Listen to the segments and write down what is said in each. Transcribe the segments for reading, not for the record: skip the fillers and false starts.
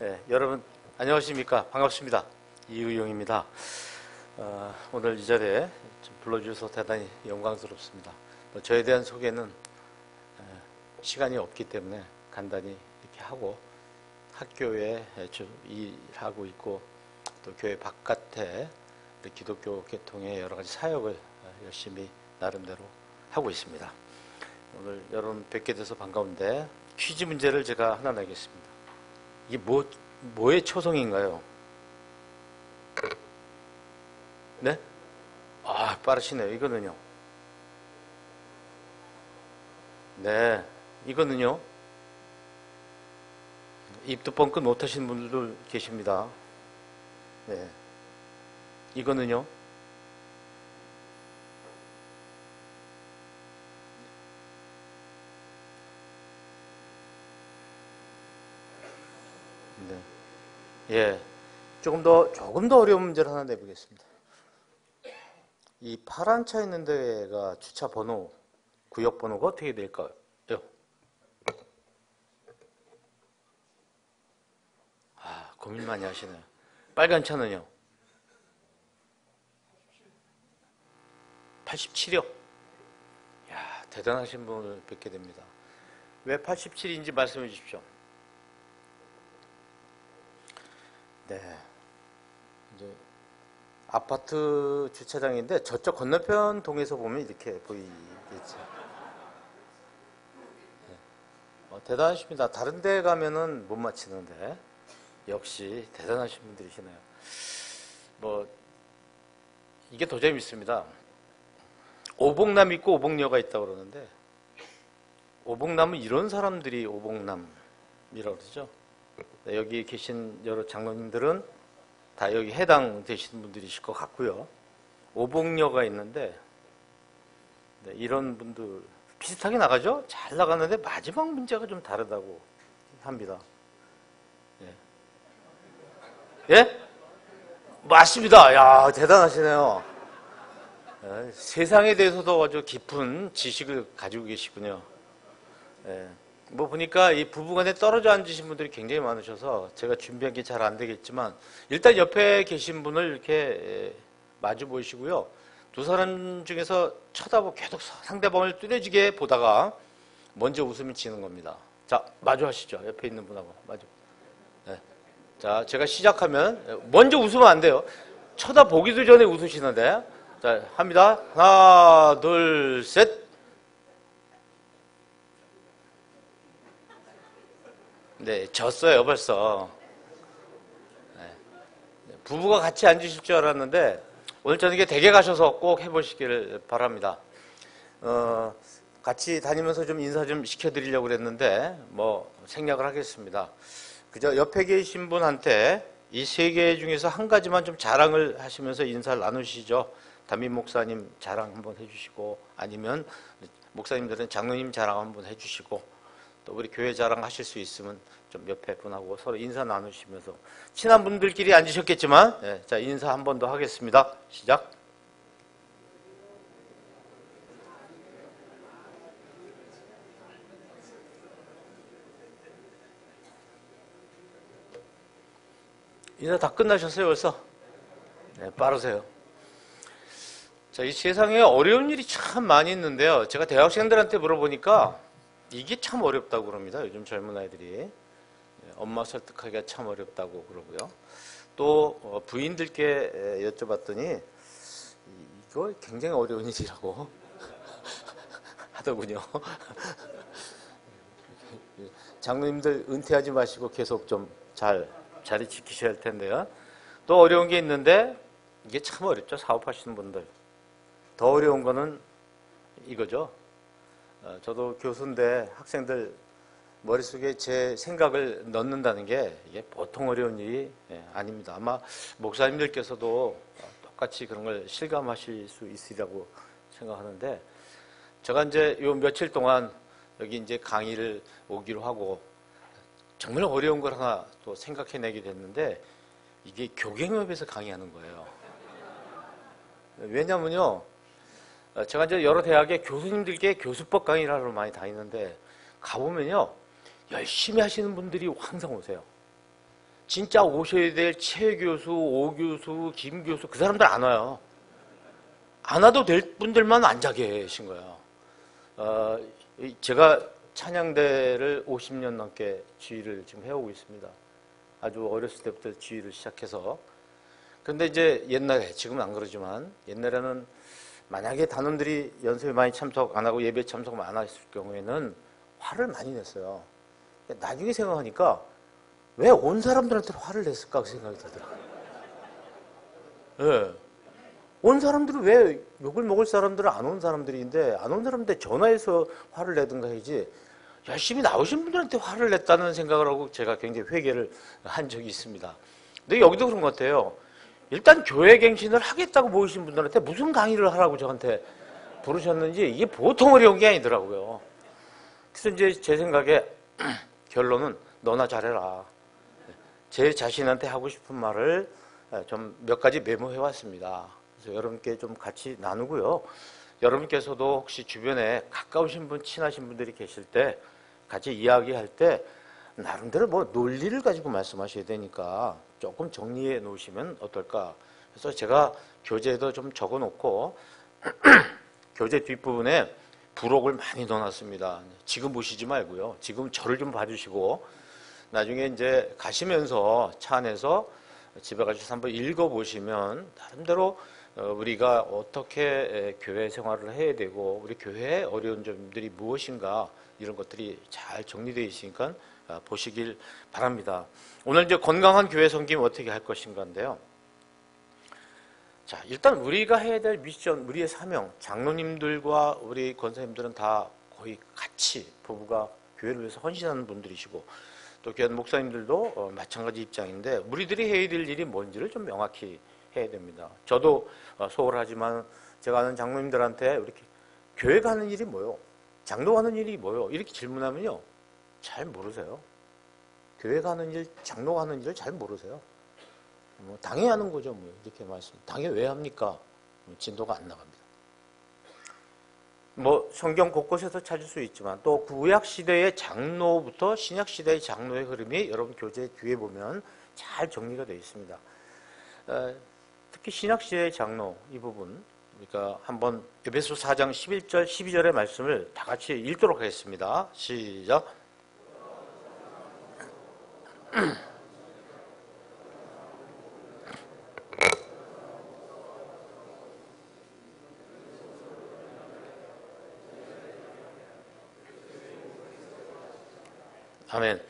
네, 여러분 안녕하십니까? 반갑습니다. 이의용입니다. 오늘 이 자리에 불러주셔서 대단히 영광스럽습니다. 저에 대한 소개는 시간이 없기 때문에 간단히 이렇게 하고, 학교에 일하고 있고 또 교회 바깥에 기독교 계통의 여러 가지 사역을 열심히 나름대로 하고 있습니다. 오늘 여러분 뵙게 돼서 반가운데 퀴즈 문제를 제가 하나 내겠습니다. 이게 뭐의 초성인가요? 네? 빠르시네요. 이거는요? 네. 이거는요? 입도 뻥끗 못하시는 분들도 계십니다. 네. 이거는요? 네. 예. 조금 더 어려운 문제를 하나 내보겠습니다. 이 파란 차 있는 데가 주차 번호, 구역 번호가 어떻게 될까요? 고민 많이 하시네요. 빨간 차는요? 87이요? 야, 대단하신 분을 뵙게 됩니다. 왜 87인지 말씀해 주십시오. 네. 이제 아파트 주차장인데 저쪽 건너편 동에서 보면 이렇게 보이겠죠. 네. 대단하십니다. 다른 데 가면은 못 맞히는데 역시 대단하신 분들이시네요. 이게 더 재밌습니다. 오복남 있고 오복녀가 있다고 그러는데, 오복남은 이런 사람들이 오복남이라고 그러죠. 여기 계신 여러 장로님들은 다 여기 해당되시는 분들이실 것 같고요. 오복녀가 있는데, 네, 이런 분들 비슷하게 나가죠? 잘 나가는데 마지막 문제가 좀 다르다고 합니다. 예? 맞습니다. 야, 대단하시네요. 세상에 대해서도 아주 깊은 지식을 가지고 계시군요. 보니까 이 부부간에 떨어져 앉으신 분들이 굉장히 많으셔서 제가 준비한 게 잘 안 되겠지만, 일단 옆에 계신 분을 이렇게 마주 보시고요. 두 사람 중에서 계속 상대방을 뚜렷하게 보다가 먼저 웃음이 지는 겁니다. 자, 마주 하시죠. 옆에 있는 분하고 마주. 자, 제가 시작하면 먼저 웃으면 안 돼요. 쳐다보기도 전에 웃으시는데. 자, 합니다. 하나, 둘, 셋. 네, 졌어요, 벌써. 네. 부부가 같이 앉으실 줄 알았는데 오늘 저녁에 댁에 가셔서 꼭 해보시기를 바랍니다. 같이 다니면서 좀 인사 좀 시켜드리려고 그랬는데 생략을 하겠습니다. 그저 옆에 계신 분한테 이 세 개 중에서 한 가지만 좀 자랑을 하시면서 인사를 나누시죠. 담임 목사님 자랑 한번 해주시고, 아니면 목사님들은 장로님 자랑 한번 해주시고, 또 우리 교회 자랑 하실 수 있으면 좀 옆에 분하고 서로 인사 나누시면서, 친한 분들끼리 앉으셨겠지만, 자, 인사 한 번 더 하겠습니다. 시작. 인사 다 끝나셨어요, 벌써? 네, 빠르세요. 자, 이 세상에 어려운 일이 참 많이 있는데요. 제가 대학생들한테 물어보니까 이게 참 어렵다고 그럽니다. 요즘 젊은 아이들이. 엄마 설득하기가 참 어렵다고 그러고요. 또 부인들께 여쭤봤더니 이거 굉장히 어려운 일이라고 하더군요. 장로님들 은퇴하지 마시고 계속 좀 자리 지키셔야 할 텐데요. 또 어려운 게 있는데, 이게 참 어렵죠. 사업하시는 분들. 더 어려운 거는 이거죠. 저도 교수인데 학생들 머릿속에 제 생각을 넣는다는 게 이게 보통 어려운 일이 아닙니다. 아마 목사님들께서도 똑같이 그런 걸 실감하실 수 있으리라고 생각하는데, 제가 이제 요 며칠 동안 여기 이제 강의를 오기로 하고 정말 어려운 걸 하나 또 생각해내게 됐는데, 이게 교갱협에서 강의하는 거예요. 왜냐면요, 제가 이제 여러 대학의 교수님들께 교수법 강의를 하러 많이 다니는데, 가보면요, 열심히 하시는 분들이 항상 오세요. 진짜 오셔야 될 최 교수, 오 교수, 김 교수 그 사람들 안 와요. 안 와도 될 분들만 앉아 계신 거예요. 제가 찬양대를 50년 넘게 지휘를 지금 해오고 있습니다. 아주 어렸을 때부터 지휘를 시작해서. 그런데 이제 옛날에, 지금은 안 그러지만 옛날에는 만약에 단원들이 연습에 많이 참석 안 하고 예배 참석 안 했을 경우에는 화를 많이 냈어요. 나중에 생각하니까 왜 온 사람들한테 화를 냈을까 그 생각이 들더라고요. 네. 온 사람들은 왜 욕을 먹을 사람들은 안 온 사람들인데 안 온 사람한테 전화해서 화를 내든가 해야지 열심히 나오신 분들한테 화를 냈다는 생각을 하고 제가 굉장히 회개를 한 적이 있습니다. 근데 여기도 그런 것 같아요. 일단 교회 갱신을 하겠다고 모이신 분들한테 무슨 강의를 하라고 저한테 부르셨는지 이게 보통 어려운 게 아니더라고요. 그래서 이제 제 생각에 결론은 너나 잘해라. 제 자신한테 하고 싶은 말을 좀 몇 가지 메모해 왔습니다. 그래서 여러분께 좀 같이 나누고요. 여러분께서도 혹시 주변에 가까우신 분, 친하신 분들이 계실 때 같이 이야기할 때 나름대로 뭐 논리를 가지고 말씀하셔야 되니까 조금 정리해 놓으시면 어떨까. 그래서 제가 교재에도 좀 적어 놓고 교재 뒷부분에 부록을 많이 넣어놨습니다. 지금 보시지 말고요. 지금 저를 좀 봐주시고 나중에 이제 가시면서 차 안에서 집에 가셔서 한번 읽어보시면 나름대로 우리가 어떻게 교회 생활을 해야 되고 우리 교회의 어려운 점들이 무엇인가 이런 것들이 잘 정리되어 있으니까 보시길 바랍니다. 오늘 이제 건강한 교회 섬김 어떻게 할 것인가인데요. 자, 일단 우리가 해야 될 미션, 우리의 사명, 장로님들과 우리 권사님들은 다 거의 같이 부부가 교회를 위해서 헌신하는 분들이시고 또 교회 목사님들도 마찬가지 입장인데 우리들이 해야 될 일이 뭔지를 좀 명확히 해야 됩니다. 저도 소홀하지만 제가 아는 장로님들한테 이렇게 교회 가는 일이 뭐요? 장로 가는 일이 뭐요? 이렇게 질문하면요. 잘 모르세요. 교회 가는 일, 장로 가는 일을 잘 모르세요. 뭐 당연히 하는 거죠. 뭐 이렇게 말씀. 당연히 왜 합니까? 진도가 안 나갑니다. 뭐 성경 곳곳에서 찾을 수 있지만 또 구약 시대의 장로부터 신약 시대의 장로의 흐름이 여러분 교재 뒤에 보면 잘 정리가 되어 있습니다. 특히 신약 시대의 장로 이 부분 그러니까 한번 에베소 4장 11절 12절의 말씀을 다 같이 읽도록 하겠습니다. 시작. 아멘.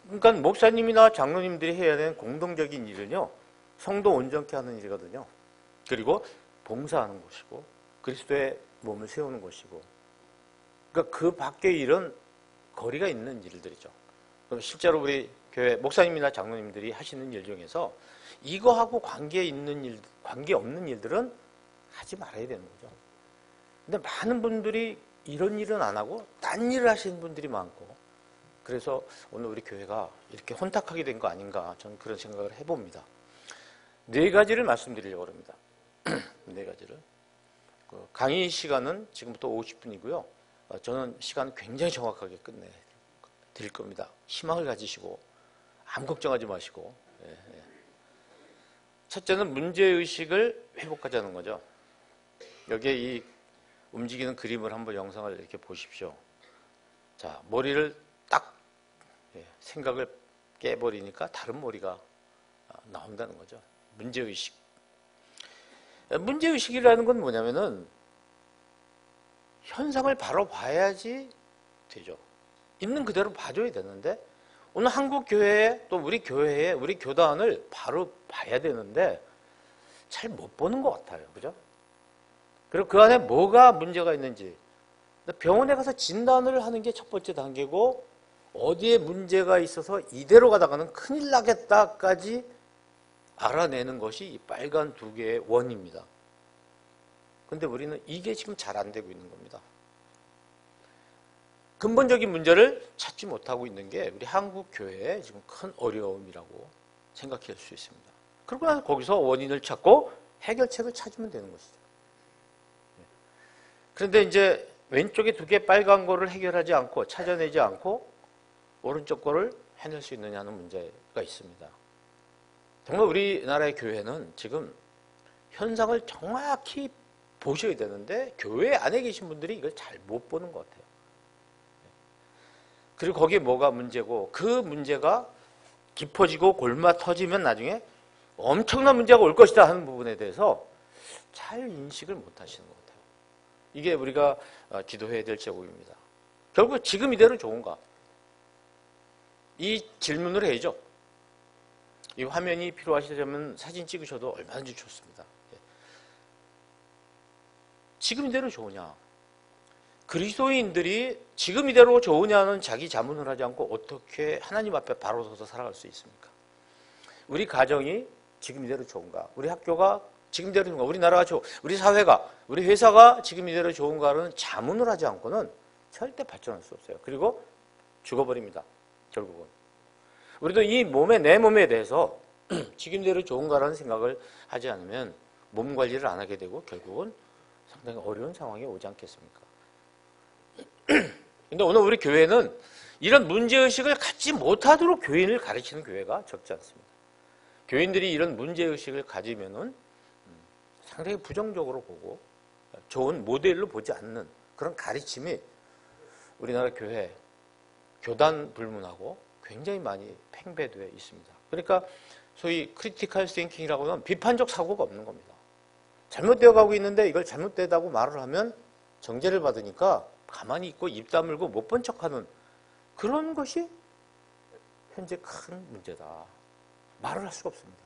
그러니까 목사님이나 장로님들이 해야 되는 공동적인 일은요. 성도 온전케 하는 일이거든요. 그리고 봉사하는 것이고 그리스도의 몸을 세우는 것이고 그러니까 그 밖의 일은 거리가 있는 일들이죠. 그럼 실제로 우리 교회 목사님이나 장로님들이 하시는 일 중에서 이거하고 관계 있는 일, 관계 없는 일들은 하지 말아야 되는 거죠. 근데 많은 분들이 이런 일은 안 하고 딴 일을 하시는 분들이 많고 그래서 오늘 우리 교회가 이렇게 혼탁하게 된 거 아닌가 저는 그런 생각을 해봅니다. 네 가지를 말씀드리려고 합니다. 네 가지를. 강의 시간은 지금부터 50분이고요. 저는 시간 굉장히 정확하게 끝내드릴 겁니다. 희망을 가지시고 아무 걱정하지 마시고. 첫째는 문제의식을 회복하자는 거죠. 여기에 이 움직이는 그림을 한번 영상을 이렇게 보십시오. 자, 머리를 딱 생각을 깨버리니까 다른 머리가 나온다는 거죠. 문제의식. 문제의식이라는 건 뭐냐면은 현상을 바로 봐야지 되죠. 있는 그대로 봐줘야 되는데 오늘 한국 교회에 또 우리 교회에 우리 교단을 바로 봐야 되는데 잘 못 보는 것 같아요. 그죠? 그리고 그 안에 뭐가 문제가 있는지 병원에 가서 진단을 하는 게 첫 번째 단계고 어디에 문제가 있어서 이대로 가다가는 큰일 나겠다까지 알아내는 것이 이 빨간 두 개의 원입니다. 그런데 우리는 이게 지금 잘 안 되고 있는 겁니다. 근본적인 문제를 찾지 못하고 있는 게 우리 한국 교회의 지금 큰 어려움이라고 생각할 수 있습니다. 그러고 나서 거기서 원인을 찾고 해결책을 찾으면 되는 것이죠. 그런데 이제 왼쪽에 두 개 빨간 거를 해결하지 않고 찾아내지 않고 오른쪽 거를 해낼 수 있느냐는 문제가 있습니다. 정말 우리나라의 교회는 지금 현상을 정확히 보셔야 되는데 교회 안에 계신 분들이 이걸 잘 못 보는 것 같아요. 그리고 거기에 뭐가 문제고 그 문제가 깊어지고 골마 터지면 나중에 엄청난 문제가 올 것이다 하는 부분에 대해서 잘 인식을 못 하시는 것 같아요. 이게 우리가 기도해야 될 제목입니다. 결국 지금 이대로 좋은가? 이 질문을 해야죠. 이 화면이 필요하시다면 사진 찍으셔도 얼마든지 좋습니다. 지금 이대로 좋으냐? 그리스도인들이 지금 이대로 좋으냐는 자기 자문을 하지 않고 어떻게 하나님 앞에 바로 서서 살아갈 수 있습니까? 우리 가정이 지금 이대로 좋은가? 우리 학교가 지금 이대로 좋은가? 우리 나라가 우리 사회가, 우리 회사가 지금 이대로 좋은가는 자문을 하지 않고는 절대 발전할 수 없어요. 그리고 죽어버립니다. 결국은. 우리도 이 내 몸에 대해서 지금 이대로 좋은가라는 생각을 하지 않으면 몸 관리를 안 하게 되고 결국은 상당히 어려운 상황이 오지 않겠습니까? 근데 오늘 우리 교회는 이런 문제의식을 갖지 못하도록 교인을 가르치는 교회가 적지 않습니다. 교인들이 이런 문제의식을 가지면은 상당히 부정적으로 보고 좋은 모델로 보지 않는 그런 가르침이 우리나라 교회, 교단 불문하고 굉장히 많이 팽배되어 있습니다. 그러니까 소위 크리티컬 띵킹이라고 하면 비판적 사고가 없는 겁니다. 잘못되어 가고 있는데 이걸 잘못되다고 말을 하면 정죄를 받으니까 가만히 있고 입 다물고 못 본 척하는 그런 것이 현재 큰 문제다. 말을 할 수가 없습니다.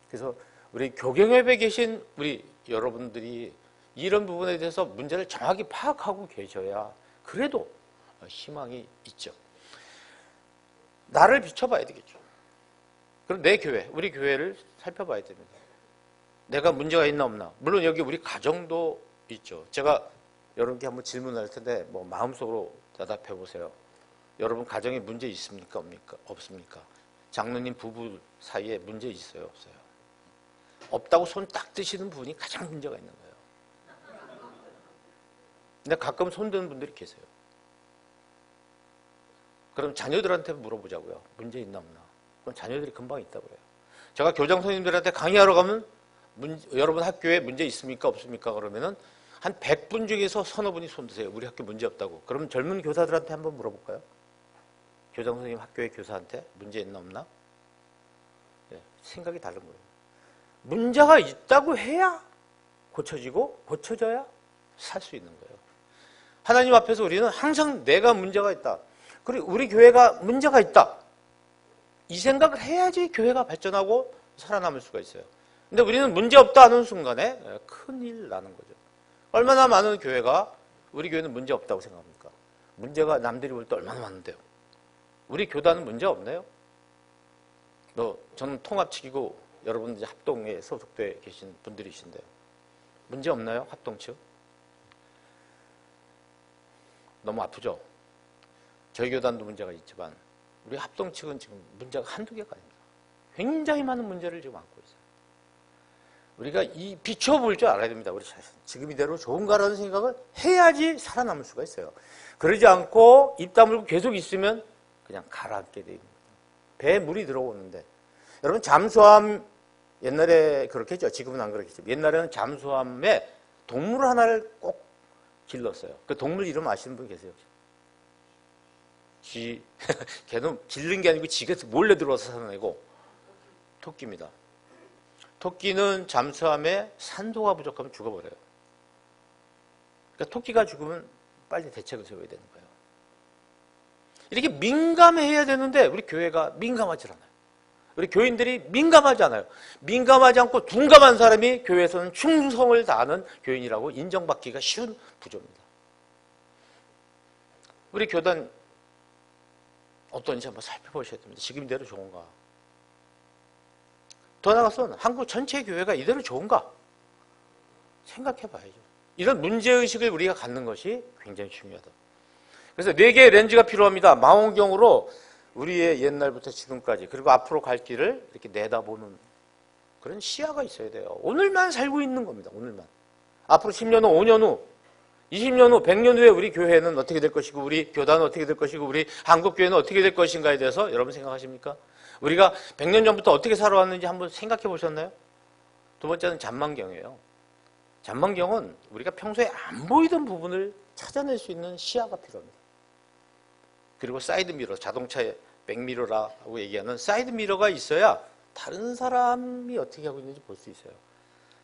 그래서 우리 교경협에 계신 우리 여러분들이 이런 부분에 대해서 문제를 정확히 파악하고 계셔야 그래도 희망이 있죠. 나를 비춰봐야 되겠죠. 그럼 내 교회, 우리 교회를 살펴봐야 됩니다. 내가 문제가 있나 없나. 물론 여기 우리 가정도 있죠. 제가 여러분께 한번 질문할 텐데 마음속으로 대답해 보세요. 여러분 가정에 문제 있습니까? 없습니까? 장로님 부부 사이에 문제 있어요? 없어요? 없다고 손 딱 드시는 분이 가장 문제가 있는 거예요. 근데 가끔 손 드는 분들이 계세요. 그럼 자녀들한테 물어보자고요. 문제 있나 없나. 그럼 자녀들이 금방 있다고 그래요. 제가 교장 선생님들한테 강의하러 가면 여러분 학교에 문제 있습니까? 없습니까? 그러면은 한 100분 중에서 서너 분이 손 드세요. 우리 학교 문제 없다고. 그럼 젊은 교사들한테 한번 물어볼까요? 교장 선생님 학교의 교사한테 문제 있나 없나? 네, 생각이 다른 거예요. 문제가 있다고 해야 고쳐지고 고쳐져야 살 수 있는 거예요. 하나님 앞에서 우리는 항상 내가 문제가 있다. 그리고 우리 교회가 문제가 있다. 이 생각을 해야지 교회가 발전하고 살아남을 수가 있어요. 근데 우리는 문제 없다 하는 순간에 큰일 나는 거죠. 얼마나 많은 교회가 우리 교회는 문제 없다고 생각합니까? 문제가 남들이 볼 때 얼마나 많은데요. 우리 교단은 문제 없네요. 저는 통합측이고 여러분 이제 합동에 소속돼 계신 분들이신데요. 문제 없나요? 합동 측? 너무 아프죠? 저희 교단도 문제가 있지만 우리 합동 측은 지금 문제가 한두 개가 아닙니다. 굉장히 많은 문제를 지금 안고 있어요. 우리가 이 비춰볼 줄 알아야 됩니다. 우리 자신. 지금 이대로 좋은가라는 생각을 해야지 살아남을 수가 있어요. 그러지 않고 입 다물고 계속 있으면 그냥 가라앉게 됩니다. 배에 물이 들어오는데 여러분 잠수함 옛날에 그렇게 했죠. 지금은 안 그렇겠죠. 옛날에는 잠수함에 동물 하나를 꼭 길렀어요. 그 동물 이름 아시는 분 계세요? 걔는 길른 게 아니고 지가 몰래 들어와서 살아내고 토끼입니다. 토끼는 잠수함에 산소가 부족하면 죽어버려요. 그러니까 토끼가 죽으면 빨리 대책을 세워야 되는 거예요. 이렇게 민감해야 되는데 우리 교회가 민감하지 않아요. 우리 교인들이 민감하지 않아요. 민감하지 않고 둔감한 사람이 교회에서는 충성을 다하는 교인이라고 인정받기가 쉬운 구조입니다. 우리 교단 어떤지 한번 살펴보셔야 됩니다. 지금 이대로 좋은가? 더 나아가서는 한국 전체 교회가 이대로 좋은가? 생각해 봐야죠. 이런 문제의식을 우리가 갖는 것이 굉장히 중요하다. 그래서 4개의 렌즈가 필요합니다. 망원경으로 우리의 옛날부터 지금까지 그리고 앞으로 갈 길을 이렇게 내다보는 그런 시야가 있어야 돼요. 오늘만 살고 있는 겁니다. 오늘만. 앞으로 10년 후, 5년 후 20년 후, 100년 후에 우리 교회는 어떻게 될 것이고 우리 교단은 어떻게 될 것이고 우리 한국교회는 어떻게 될 것인가에 대해서 여러분 생각하십니까? 우리가 100년 전부터 어떻게 살아왔는지 한번 생각해 보셨나요? 두 번째는 전망경이에요. 전망경은 우리가 평소에 안 보이던 부분을 찾아낼 수 있는 시야가 필요합니다. 그리고 사이드미러, 자동차의 백미러라고 얘기하는 사이드미러가 있어야 다른 사람이 어떻게 하고 있는지 볼 수 있어요.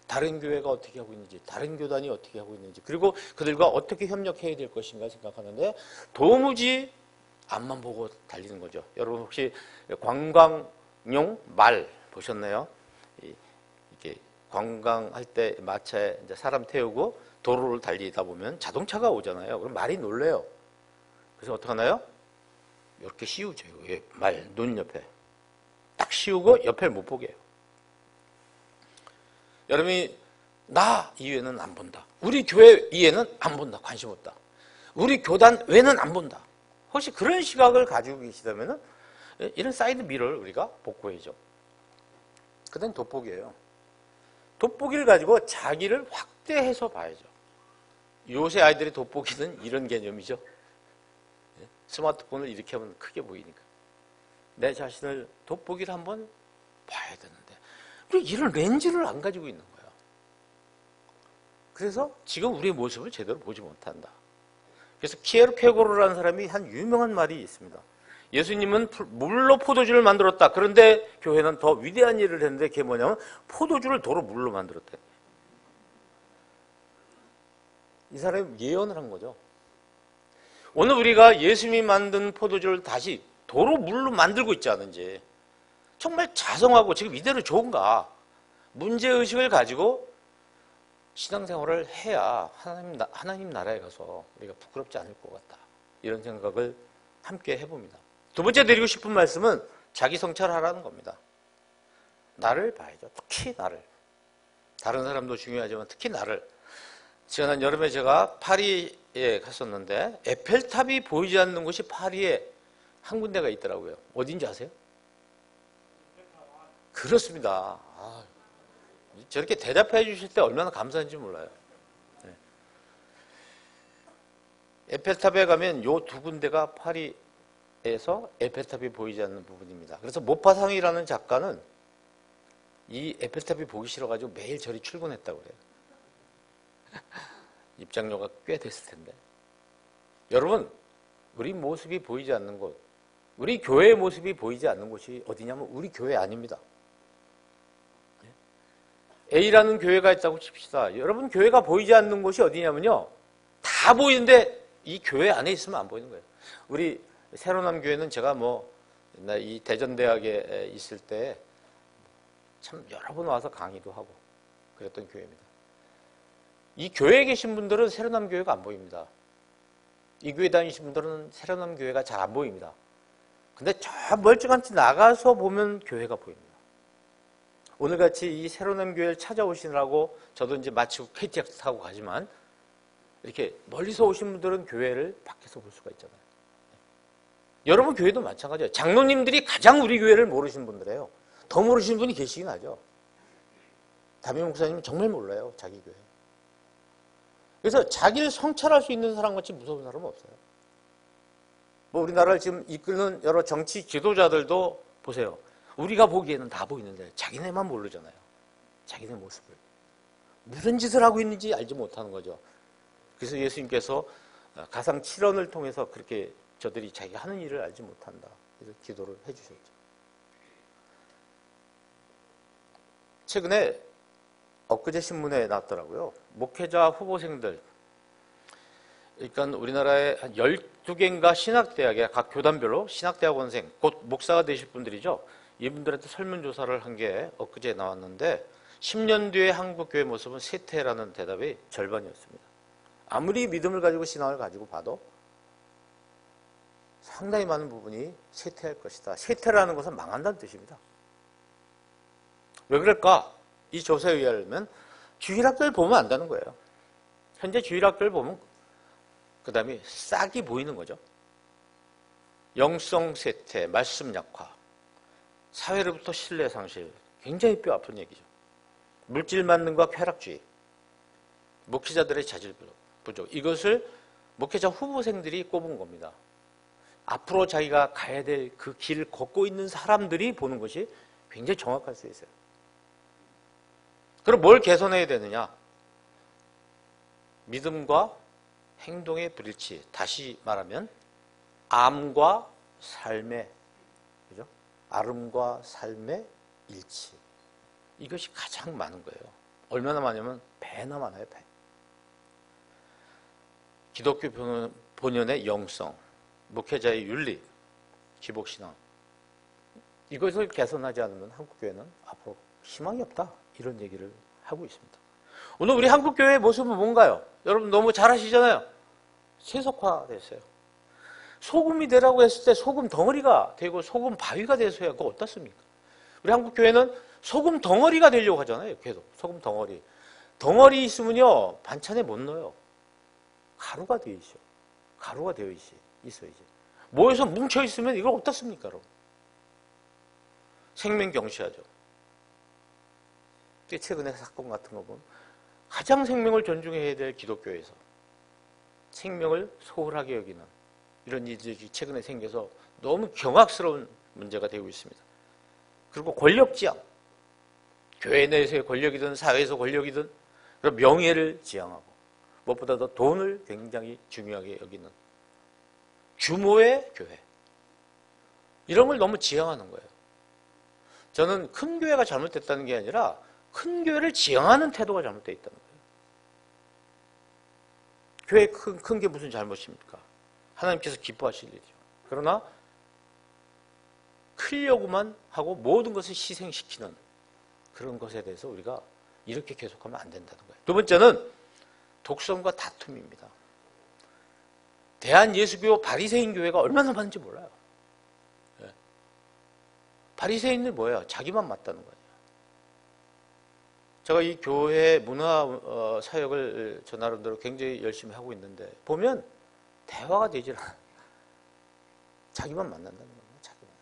다른 교회가 어떻게 하고 있는지, 다른 교단이 어떻게 하고 있는지, 그리고 그들과 어떻게 협력해야 될 것인가 생각하는데 도무지 앞만 보고 달리는 거죠. 여러분 혹시 관광용 말 보셨나요? 이렇게 관광할 때 마차에 이제 사람 태우고 도로를 달리다 보면 자동차가 오잖아요. 그럼 말이 놀래요. 그래서 어떻게 하나요? 이렇게 씌우죠. 말, 눈 옆에. 딱 씌우고 옆에 못 보게 해요. 여러분이 나 이외에는 안 본다. 우리 교회 이외에는 안 본다. 관심 없다. 우리 교단 외에는 안 본다. 혹시 그런 시각을 가지고 계시다면 이런 사이드 미러를 우리가 복구해야죠. 그다음 돋보기예요. 돋보기를 가지고 자기를 확대해서 봐야죠. 요새 아이들의 돋보기는 이런 개념이죠. 스마트폰을 이렇게 하면 크게 보이니까. 내 자신을 돋보기를 한번 봐야 되는데 왜 이런 렌즈를 안 가지고 있는 거야. 그래서 지금 우리의 모습을 제대로 보지 못한다. 그래서 키에르케고르라는 사람이 한 유명한 말이 있습니다. 예수님은 물로 포도주를 만들었다. 그런데 교회는 더 위대한 일을 했는데 그게 뭐냐면 포도주를 도로 물로 만들었대. 이 사람이 예언을 한 거죠. 오늘 우리가 예수님이 만든 포도주를 다시 도로 물로 만들고 있지 않은지, 정말 자성하고 지금 이대로 좋은가, 문제의식을 가지고 신앙생활을 해야 하나님 나라에 가서 우리가 부끄럽지 않을 것 같다. 이런 생각을 함께 해봅니다. 두 번째 드리고 싶은 말씀은 자기 성찰하라는 겁니다. 나를 봐야죠. 특히 나를. 다른 사람도 중요하지만 특히 나를. 지난 여름에 제가 파리에 갔었는데 에펠탑이 보이지 않는 곳이 파리에 한 군데가 있더라고요. 어딘지 아세요? 그렇습니다. 저렇게 대답해 주실 때 얼마나 감사한지 몰라요. 네. 에펠탑에 가면 요 두 군데가 파리에서 에펠탑이 보이지 않는 부분입니다. 그래서 모파상이라는 작가는 이 에펠탑이 보기 싫어가지고 매일 저리 출근했다고 그래요. 입장료가 꽤 됐을 텐데. 여러분, 우리 모습이 보이지 않는 곳, 우리 교회의 모습이 보이지 않는 곳이 어디냐면 우리 교회 아닙니다. A라는 교회가 있다고 칩시다. 여러분 교회가 보이지 않는 곳이 어디냐면요, 다 보이는데 이 교회 안에 있으면 안 보이는 거예요. 우리 새로남 교회는 제가 이 대전대학에 있을 때 참 여러 번 와서 강의도 하고 그랬던 교회입니다. 이 교회에 계신 분들은 새로남 교회가 안 보입니다. 이 교회 다니신 분들은 새로남 교회가 잘 안 보입니다. 근데 저 멀쩡한 데 나가서 보면 교회가 보입니다. 오늘같이 이 새로남 교회를 찾아오시느라고 저도 이제 마치고 KTX 타고 가지만 이렇게 멀리서 오신 분들은 교회를 밖에서 볼 수가 있잖아요. 여러분 교회도 마찬가지예요. 장로님들이 가장 우리 교회를 모르시는 분들이에요. 더 모르시는 분이 계시긴 하죠. 담임 목사님은 정말 몰라요, 자기 교회. 그래서 자기를 성찰할 수 있는 사람같이 무서운 사람은 없어요. 우리나라를 지금 이끄는 여러 정치 지도자들도 보세요. 우리가 보기에는 다 보이는데 자기네만 모르잖아요. 자기네 모습을. 무슨 짓을 하고 있는지 알지 못하는 거죠. 그래서 예수님께서 가상 7원을 통해서 그렇게 저들이 자기가 하는 일을 알지 못한다. 그래서 기도를 해주셨죠. 최근에 엊그제 신문에 나왔더라고요. 목회자 후보생들, 그러니까 우리나라의 한 12개인가 신학대학에 각 교단별로 신학대학원생, 곧 목사가 되실 분들이죠. 이분들한테 설문조사를 한 게 엊그제 나왔는데 10년 뒤의 한국교회 모습은 쇠퇴라는 대답이 절반이었습니다. 아무리 믿음을 가지고 신앙을 가지고 봐도 상당히 많은 부분이 쇠퇴할 것이다. 쇠퇴라는 것은 망한다는 뜻입니다. 왜 그럴까? 이 조사에 의하면 주일학교를 보면 안다는 거예요. 현재 주일학교를 보면 그 다음에 싹이 보이는 거죠. 영성 쇠퇴, 말씀 약화, 사회로부터 신뢰 상실, 굉장히 뼈 아픈 얘기죠. 물질 만능과 쾌락주의, 목회자들의 자질 부족. 부족. 이것을 목회자 후보생들이 꼽은 겁니다. 앞으로 자기가 가야 될 그 길을 걷고 있는 사람들이 보는 것이 굉장히 정확할 수 있어요. 그럼 뭘 개선해야 되느냐? 믿음과 행동의 불일치. 다시 말하면 암과 삶의, 그죠? 아름과 삶의 일치. 이것이 가장 많은 거예요. 얼마나 많냐면 배나 많아요, 배. 기독교 본연의 영성, 목회자의 윤리, 기복신앙. 이것을 개선하지 않으면 한국교회는 앞으로 희망이 없다. 이런 얘기를 하고 있습니다. 오늘 우리 한국교회의 모습은 뭔가요? 여러분 너무 잘 아시잖아요. 세속화됐어요. 소금이 되라고 했을 때 소금 덩어리가 되고 소금 바위가 돼서야 그거 어떻습니까? 우리 한국교회는 소금 덩어리가 되려고 하잖아요. 계속 소금 덩어리. 덩어리 있으면요 반찬에 못 넣어요. 가루가 되어 있어. 가루가 되어 있어야지. 모여서 뭉쳐 있으면 이걸 어떻습니까, 여러분? 생명 경시하죠. 최근에 사건 같은 거 보면 가장 생명을 존중해야 될 기독교에서 생명을 소홀하게 여기는 이런 일들이 최근에 생겨서 너무 경악스러운 문제가 되고 있습니다. 그리고 권력지향, 교회 내에서의 권력이든 사회에서 권력이든 그런 명예를 지향하고 무엇보다 더 돈을 굉장히 중요하게 여기는 규모의 교회, 이런 걸 너무 지향하는 거예요. 저는 큰 교회가 잘못됐다는 게 아니라 큰 교회를 지향하는 태도가 잘못되어 있다는 거예요. 교회 큰 게 무슨 잘못입니까? 하나님께서 기뻐하실 일이죠. 그러나 크려고만 하고 모든 것을 희생시키는 그런 것에 대해서 우리가 이렇게 계속하면 안 된다는 거예요. 두 번째는 독선과 다툼입니다. 대한예수교 바리새인 교회가 얼마나 많은지 몰라요. 바리새인은 뭐예요? 자기만 맞다는 거예요. 제가 이 교회 문화 사역을 저 나름대로 굉장히 열심히 하고 있는데 보면 대화가 되질 않아요. 자기만 만난다는 거예요. 자기만.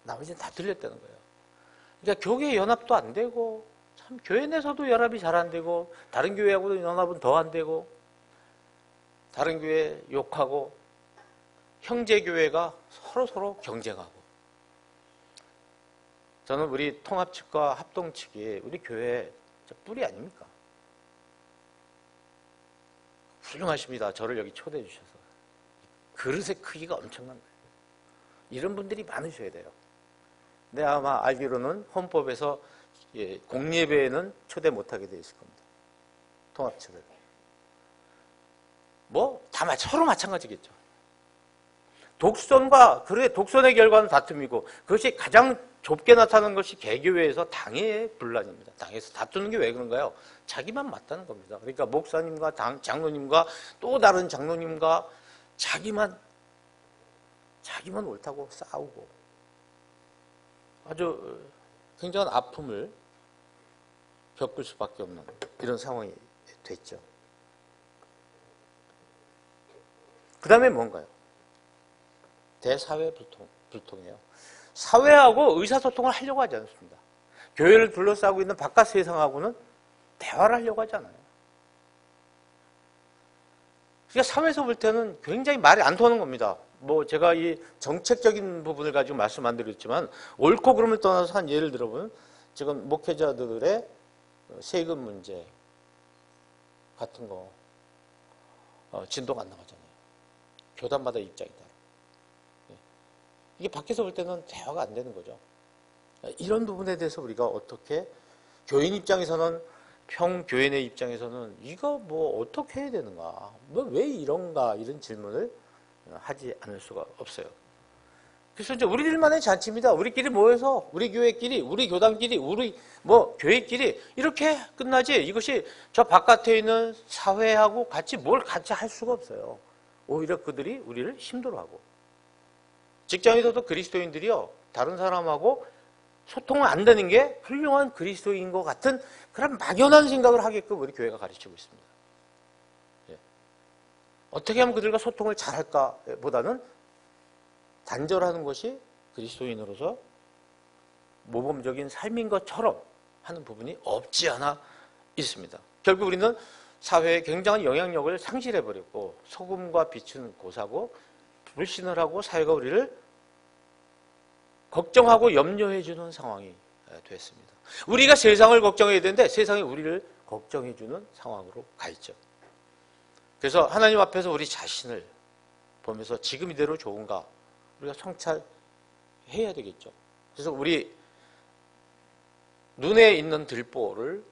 나머지는 다 들렸다는 거예요. 그러니까 교계 연합도 안 되고 참 교회 내에서도 연합이 잘 안 되고 다른 교회하고도 연합은 더 안 되고 다른 교회 욕하고 형제 교회가 서로 경쟁하고. 저는 우리 통합 측과 합동 측이 우리 교회 뿌리 아닙니까? 훌륭하십니다. 저를 여기 초대해 주셔서. 그릇의 크기가 엄청난 거예요. 이런 분들이 많으셔야 돼요. 근데 아마 알기로는 헌법에서 공예배에는 초대 못하게 돼 있을 겁니다. 통합 측을. 다 서로 마찬가지겠죠. 독선의 결과는 다툼이고 그것이 가장 좁게 나타나는 것이 개교회에서 당의 분란입니다. 당에서 다투는 게 왜 그런가요? 자기만 맞다는 겁니다. 그러니까 목사님과 장로님과 또 다른 장로님과 자기만 옳다고 싸우고 아주 굉장한 아픔을 겪을 수밖에 없는 이런 상황이 됐죠. 그 다음에 뭔가요? 대사회 불통이에요. 사회하고 의사소통을 하려고 하지 않습니다. 교회를 둘러싸고 있는 바깥 세상하고는 대화를 하려고 하지 않아요. 그러니까 사회에서 볼 때는 굉장히 말이 안 통하는 겁니다. 제가 이 정책적인 부분을 가지고 말씀 안 드렸지만 옳고 그름을 떠나서 한 예를 들어보면 지금 목회자들의 세금 문제 같은 거 진도가 안 나가잖아요. 교단마다 입장이 다르고. 이게 밖에서 볼 때는 대화가 안 되는 거죠. 이런 부분에 대해서 우리가 어떻게 교인 입장에서는 평교인의 입장에서는 이거 어떻게 해야 되는가? 왜 이런가? 이런 질문을 하지 않을 수가 없어요. 그래서 이제 우리들만의 잔치입니다. 우리끼리 모여서 우리 교회끼리, 우리 교단끼리, 우리 교회끼리 이렇게 끝나지 이것이 저 바깥에 있는 사회하고 같이 할 수가 없어요. 오히려 그들이 우리를 힘들어하고 직장에서도 그리스도인들이요 다른 사람하고 소통을 안 되는 게 훌륭한 그리스도인인 것 같은 그런 막연한 생각을 하게끔 우리 교회가 가르치고 있습니다. 어떻게 하면 그들과 소통을 잘할까 보다는 단절하는 것이 그리스도인으로서 모범적인 삶인 것처럼 하는 부분이 없지 않아 있습니다. 결국 우리는 사회에 굉장한 영향력을 상실해버렸고 소금과 빛은 고사고 불신을 하고 사회가 우리를 걱정하고 염려해주는 상황이 됐습니다. 우리가 세상을 걱정해야 되는데 세상이 우리를 걱정해주는 상황으로 가 있죠. 그래서 하나님 앞에서 우리 자신을 보면서 지금 이대로 좋은가 우리가 성찰해야 되겠죠. 그래서 우리 눈에 있는 들보를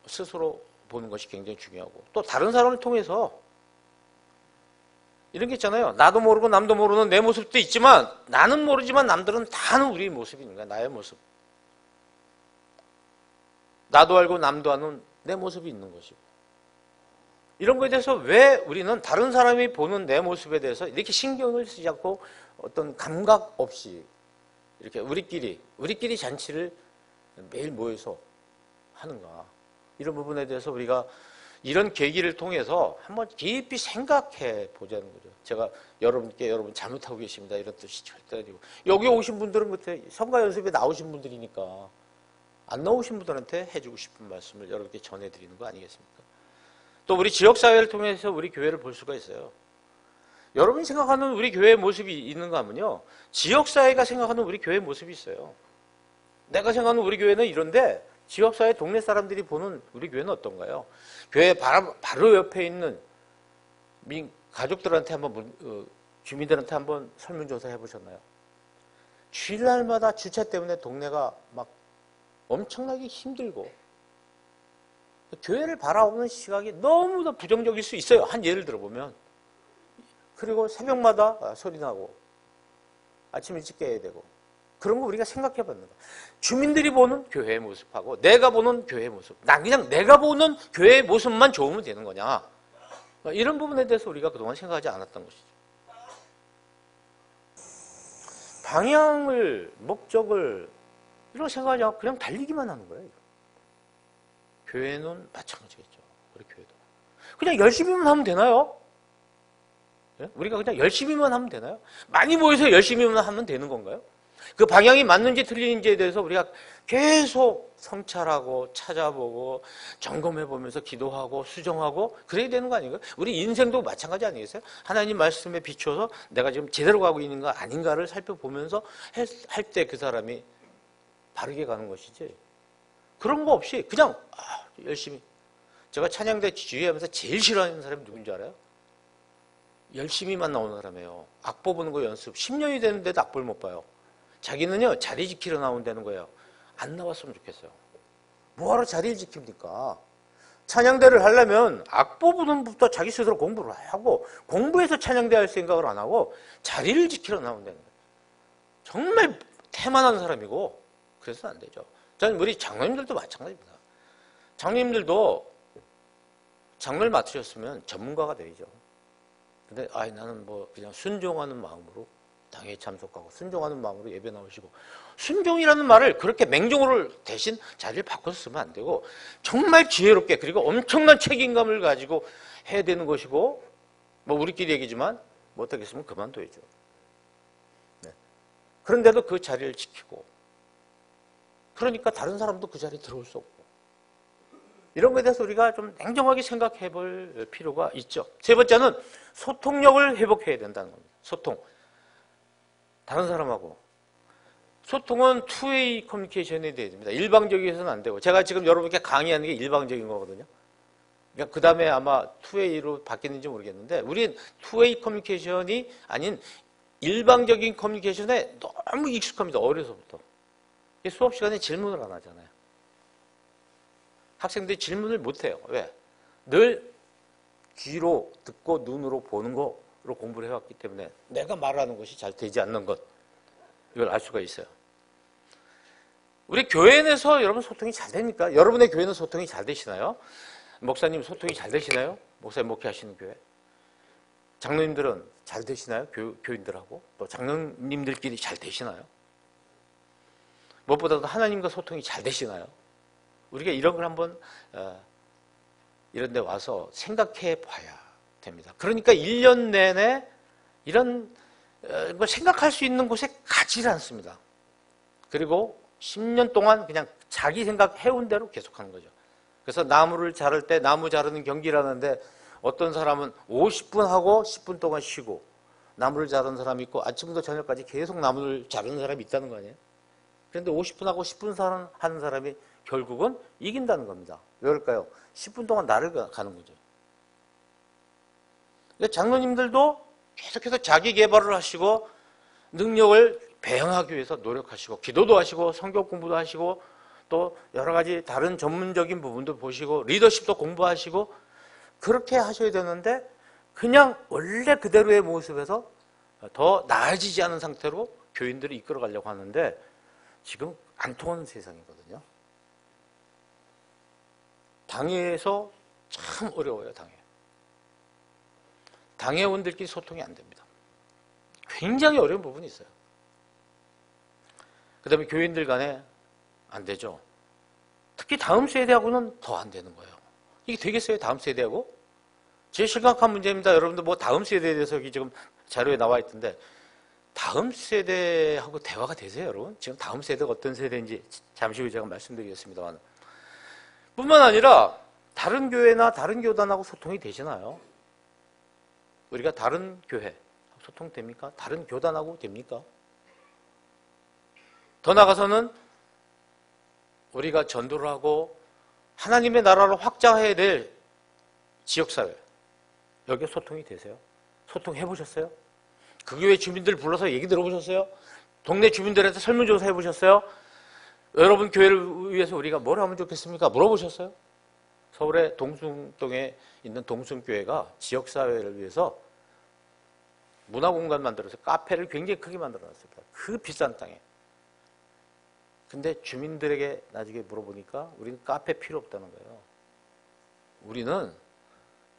스스로 보는 것이 굉장히 중요하고 또 다른 사람을 통해서 이런 게 있잖아요. 나도 모르고 남도 모르는 내 모습도 있지만 나는 모르지만 남들은 다 아는 우리의 모습이 있는 거야. 나의 모습. 나도 알고 남도 아는 내 모습이 있는 것이고 이런 거에 대해서 왜 우리는 다른 사람이 보는 내 모습에 대해서 이렇게 신경을 쓰지 않고 어떤 감각 없이 이렇게 우리끼리 잔치를 매일 모여서 하는가. 이런 부분에 대해서 우리가 이런 계기를 통해서 한번 깊이 생각해 보자는 거죠. 제가 여러분께 여러분 잘못하고 계십니다. 이런 뜻이 절대 아니고. 여기 오신 분들은 그때 성가 연습에 나오신 분들이니까 안 나오신 분들한테 해주고 싶은 말씀을 여러분께 전해드리는 거 아니겠습니까? 또 우리 지역사회를 통해서 우리 교회를 볼 수가 있어요. 여러분이 생각하는 우리 교회의 모습이 있는가 하면요. 지역사회가 생각하는 우리 교회의 모습이 있어요. 내가 생각하는 우리 교회는 이런데 지역사회 동네 사람들이 보는 우리 교회는 어떤가요? 교회 바로 옆에 있는 가족들한테 한번 주민들한테 한번 설문조사 해보셨나요? 주일날마다 주차 때문에 동네가 막 엄청나게 힘들고 교회를 바라보는 시각이 너무나 부정적일 수 있어요. 한 예를 들어보면. 그리고 새벽마다 소리 나고 아침 일찍 깨야 되고 그런 거 우리가 생각해 봤는 거야. 주민들이 보는 교회의 모습하고 내가 보는 교회의 모습. 그냥 내가 보는 교회의 모습만 좋으면 되는 거냐. 이런 부분에 대해서 우리가 그동안 생각하지 않았던 것이죠. 방향을, 목적을 이런 거 생각하지 않고 그냥 달리기만 하는 거예요. 교회는 마찬가지겠죠. 우리 교회도. 그냥 열심히만 하면 되나요? 우리가 그냥 열심히만 하면 되나요? 많이 모여서 열심히만 하면 되는 건가요? 그 방향이 맞는지 틀리는지에 대해서 우리가 계속 성찰하고 찾아보고 점검해보면서 기도하고 수정하고 그래야 되는 거 아닌가요? 우리 인생도 마찬가지 아니겠어요? 하나님 말씀에 비추어서 내가 지금 제대로 가고 있는가 아닌가를 살펴보면서 할 때 그 사람이 바르게 가는 것이지 그런 거 없이 그냥 열심히. 제가 찬양대 지휘하면서 제일 싫어하는 사람이 누군지 알아요? 열심히만 나오는 사람이에요. 악보 보는 거 연습 10년이 됐는데도 악보를 못 봐요. 자기는요 자리 지키러 나온다는 거예요. 안 나왔으면 좋겠어요. 뭐하러 자리를 지킵니까? 찬양대를 하려면 악보 부분부터 자기 스스로 공부를 하고 공부해서 찬양대 할 생각을 안 하고 자리를 지키러 나온다는 거예요. 정말 태만한 사람이고 그래서는 안 되죠. 저는 우리 장로님들도 마찬가지입니다. 장로님들도 장로를 맡으셨으면 전문가가 되죠. 근데 나는 뭐 그냥 순종하는 마음으로 당회에 참석하고 순종하는 마음으로 예배 나오시고 순종이라는 말을 그렇게 맹종으로 대신 자리를 바꿔서 쓰면 안 되고 정말 지혜롭게 그리고 엄청난 책임감을 가지고 해야 되는 것이고 뭐 우리끼리 얘기지만 못하겠으면 그만둬야죠. 네. 그런데도 그 자리를 지키고 그러니까 다른 사람도 그 자리에 들어올 수 없고 이런 거에 대해서 우리가 좀 냉정하게 생각해 볼 필요가 있죠. 세 번째는 소통력을 회복해야 된다는 겁니다. 소통. 다른 사람하고. 소통은 투웨이 커뮤니케이션이 돼야 됩니다. 일방적이어서는 안 되고. 제가 지금 여러분께 강의하는 게 일방적인 거거든요. 그러니까 그 다음에 아마 투웨이로 바뀌는지 모르겠는데 우리는 투웨이 커뮤니케이션이 아닌 일방적인 커뮤니케이션에 너무 익숙합니다. 어려서부터. 수업 시간에 질문을 안 하잖아요. 학생들이 질문을 못 해요. 왜? 늘 귀로 듣고 눈으로 보는 거로 공부를 해왔기 때문에 내가 말하는 것이 잘 되지 않는 것 이걸 알 수가 있어요. 우리 교회 내에서 여러분 소통이 잘 됩니까? 여러분의 교회는 소통이 잘 되시나요? 목사님 소통이 잘 되시나요? 목사님 목회하시는 교회. 장로님들은 잘 되시나요? 교인들하고 또 장로님들끼리 잘 되시나요? 무엇보다도 하나님과 소통이 잘 되시나요? 우리가 이런 걸 한번 이런 데 와서 생각해 봐야 됩니다. 그러니까 1년 내내 이런 걸 생각할 수 있는 곳에 가지 않습니다. 그리고 10년 동안 그냥 자기 생각 해온 대로 계속하는 거죠. 그래서 나무를 자를 때 나무 자르는 경기라는데 어떤 사람은 50분 하고 10분 동안 쉬고 나무를 자르는 사람이 있고 아침부터 저녁까지 계속 나무를 자르는 사람이 있다는 거 아니에요? 그런데 50분 하고 10분 하는 사람이 결국은 이긴다는 겁니다. 왜 그럴까요? 10분 동안 나를 가는 거죠. 장로님들도 계속해서 자기 개발을 하시고 능력을 배양하기 위해서 노력하시고 기도도 하시고 성경 공부도 하시고 또 여러 가지 다른 전문적인 부분도 보시고 리더십도 공부하시고 그렇게 하셔야 되는데 그냥 원래 그대로의 모습에서 더 나아지지 않은 상태로 교인들을 이끌어 가려고 하는데 지금 안 통하는 세상이거든요. 당회에서 참 어려워요. 당회원들끼리 소통이 안 됩니다. 굉장히 어려운 부분이 있어요. 그 다음에 교인들 간에 안 되죠. 특히 다음 세대하고는 더 안 되는 거예요. 이게 되겠어요? 다음 세대하고? 제일 심각한 문제입니다. 여러분들 뭐 다음 세대에 대해서 여기 지금 자료에 나와 있던데 다음 세대하고 대화가 되세요, 여러분? 지금 다음 세대가 어떤 세대인지 잠시 후에 제가 말씀드리겠습니다만 뿐만 아니라 다른 교회나 다른 교단하고 소통이 되시나요? 우리가 다른 교회 소통됩니까? 다른 교단하고 됩니까? 더 나아가서는 우리가 전도를 하고 하나님의 나라를 확장해야 될 지역사회 여기에 소통이 되세요? 소통해 보셨어요? 그 교회 주민들 불러서 얘기 들어보셨어요? 동네 주민들한테 설문조사 해보셨어요? 여러분 교회를 위해서 우리가 뭘 하면 좋겠습니까? 물어보셨어요? 서울의 동숭동에 있는 동숭교회가 지역사회를 위해서 문화공간 만들어서 카페를 굉장히 크게 만들어놨습니다. 그 비싼 땅에. 근데 주민들에게 나중에 물어보니까 우리는 카페 필요 없다는 거예요. 우리는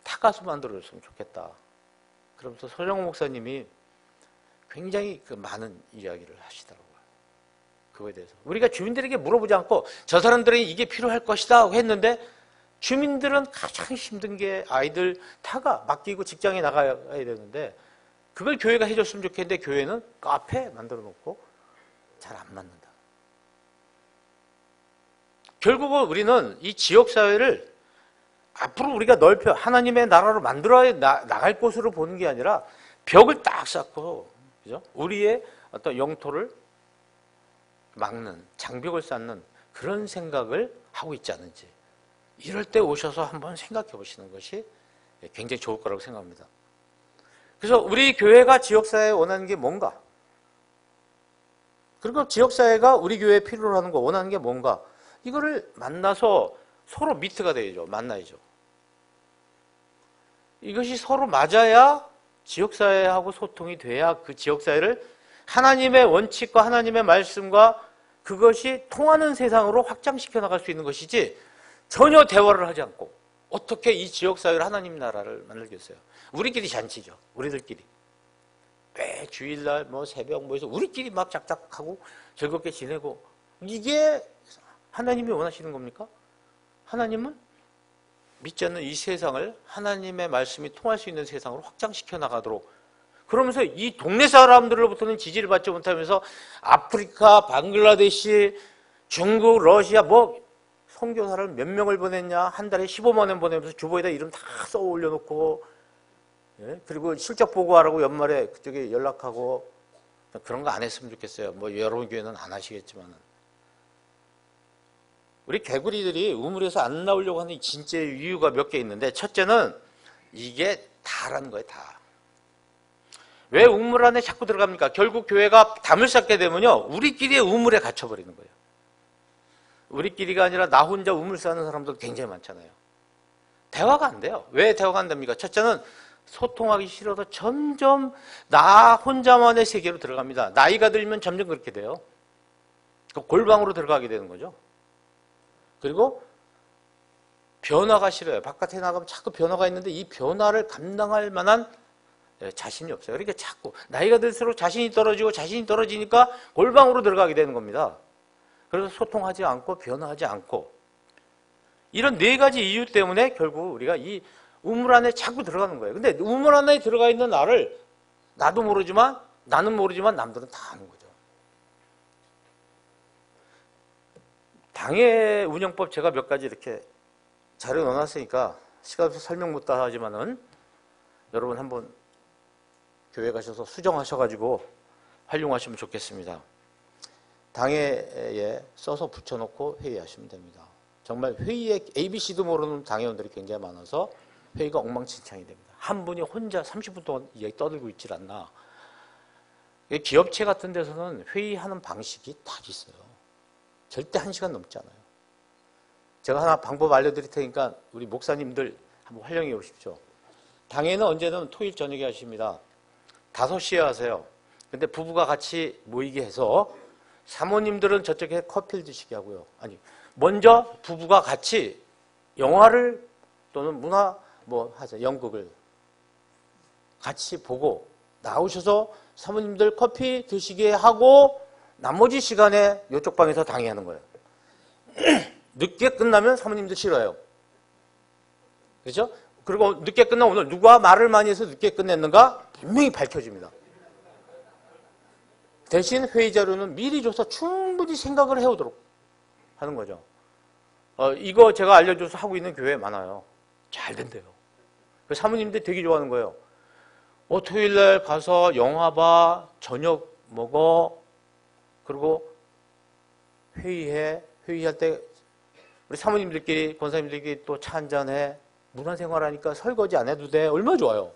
타가수 만들어줬으면 좋겠다. 그러면서 설영호 목사님이 굉장히 그 많은 이야기를 하시더라고요. 그거에 대해서. 우리가 주민들에게 물어보지 않고 저 사람들에게 이게 필요할 것이다 하고 했는데 주민들은 가장 힘든 게 아이들 타가 맡기고 직장에 나가야 되는데 그걸 교회가 해줬으면 좋겠는데 교회는 카페 만들어 놓고 잘 안 맞는다. 결국은 우리는 이 지역사회를 앞으로 우리가 넓혀 하나님의 나라로 만들어 나갈 곳으로 보는 게 아니라 벽을 딱 쌓고 그죠? 우리의 어떤 영토를 막는 장벽을 쌓는 그런 생각을 하고 있지 않은지 이럴 때 오셔서 한번 생각해 보시는 것이 굉장히 좋을 거라고 생각합니다. 그래서 우리 교회가 지역사회에 원하는 게 뭔가? 그리고 지역사회가 우리 교회에 필요로 하는 거 원하는 게 뭔가? 이거를 만나서 서로 미트가 되죠. 만나야죠. 이것이 서로 맞아야 지역사회하고 소통이 돼야 그 지역사회를 하나님의 원칙과 하나님의 말씀과 그것이 통하는 세상으로 확장시켜 나갈 수 있는 것이지 전혀 대화를 하지 않고 어떻게 이 지역사회를 하나님 나라를 만들겠어요? 우리끼리 잔치죠. 우리들끼리. 매 주일날 뭐 새벽 모여서 우리끼리 막 작작하고 즐겁게 지내고 이게 하나님이 원하시는 겁니까? 하나님은 믿지 않는 이 세상을 하나님의 말씀이 통할 수 있는 세상으로 확장시켜 나가도록 그러면서 이 동네 사람들로부터는 지지를 받지 못하면서 아프리카, 방글라데시, 중국, 러시아 뭐 선교사를 몇 명을 보냈냐 한 달에 15만 원 보내면서 주보에다 이름 다 써 올려놓고 예? 그리고 실적 보고하라고 연말에 그쪽에 연락하고 그런 거 안 했으면 좋겠어요. 뭐 여러분 교회는 안 하시겠지만은 우리 개구리들이 우물에서 안 나오려고 하는 진짜 이유가 몇 개 있는데 첫째는 이게 다라는 거예요. 다. 왜 우물 안에 자꾸 들어갑니까? 결국 교회가 담을 쌓게 되면요 우리끼리의 우물에 갇혀버리는 거예요. 우리끼리가 아니라 나 혼자 우물 쌓는 사람도 굉장히 많잖아요. 대화가 안 돼요. 왜 대화가 안 됩니까? 첫째는 소통하기 싫어서 점점 나 혼자만의 세계로 들어갑니다. 나이가 들면 점점 그렇게 돼요. 골방으로 들어가게 되는 거죠. 그리고 변화가 싫어요. 바깥에 나가면 자꾸 변화가 있는데 이 변화를 감당할 만한 자신이 없어요. 그러니까 자꾸 나이가 들수록 자신이 떨어지니까 골방으로 들어가게 되는 겁니다. 그래서 소통하지 않고 변화하지 않고 이런 네 가지 이유 때문에 결국 우리가 이 우물 안에 자꾸 들어가는 거예요. 근데 우물 안에 들어가 있는 나를 나는 모르지만 남들은 다 아는 거죠. 당의 운영법 제가 몇 가지 이렇게 자료 넣어놨으니까 시간 없어서 설명 못 다 하지만은 여러분 한번 교회 가셔서 수정하셔가지고 활용하시면 좋겠습니다. 당회에 써서 붙여놓고 회의하시면 됩니다. 정말 회의에 ABC도 모르는 당회원들이 굉장히 많아서 회의가 엉망진창이 됩니다. 한 분이 혼자 30분 동안 이야기 떠들고 있질 않나. 기업체 같은 데서는 회의하는 방식이 딱 있어요. 절대 1시간 넘지 않아요. 제가 하나 방법 알려드릴 테니까 우리 목사님들 한번 활용해 보십시오. 당회는 언제든 토요일 저녁에 하십니다. 5시에 하세요. 근데 부부가 같이 모이게 해서 사모님들은 저쪽에 커피를 드시게 하고요. 아니, 먼저 부부가 같이 영화를 또는 문화 하세요. 연극을 같이 보고 나오셔서 사모님들 커피 드시게 하고 나머지 시간에 이쪽 방에서 당회하는 거예요. 늦게 끝나면 사모님들 싫어요. 그렇죠? 그리고 늦게 끝나면 오늘 누가 말을 많이 해서 늦게 끝냈는가 분명히 밝혀집니다. 대신 회의 자료는 미리 줘서 충분히 생각을 해오도록 하는 거죠. 이거 제가 알려줘서 하고 있는 교회 많아요. 잘 된대요. 사모님들 되게 좋아하는 거예요. 토요일날 가서 영화 봐, 저녁 먹어, 그리고 회의할 때 우리 사모님들끼리, 권사님들끼리 또 차 한잔해. 문화생활하니까 설거지 안 해도 돼. 얼마나 좋아요.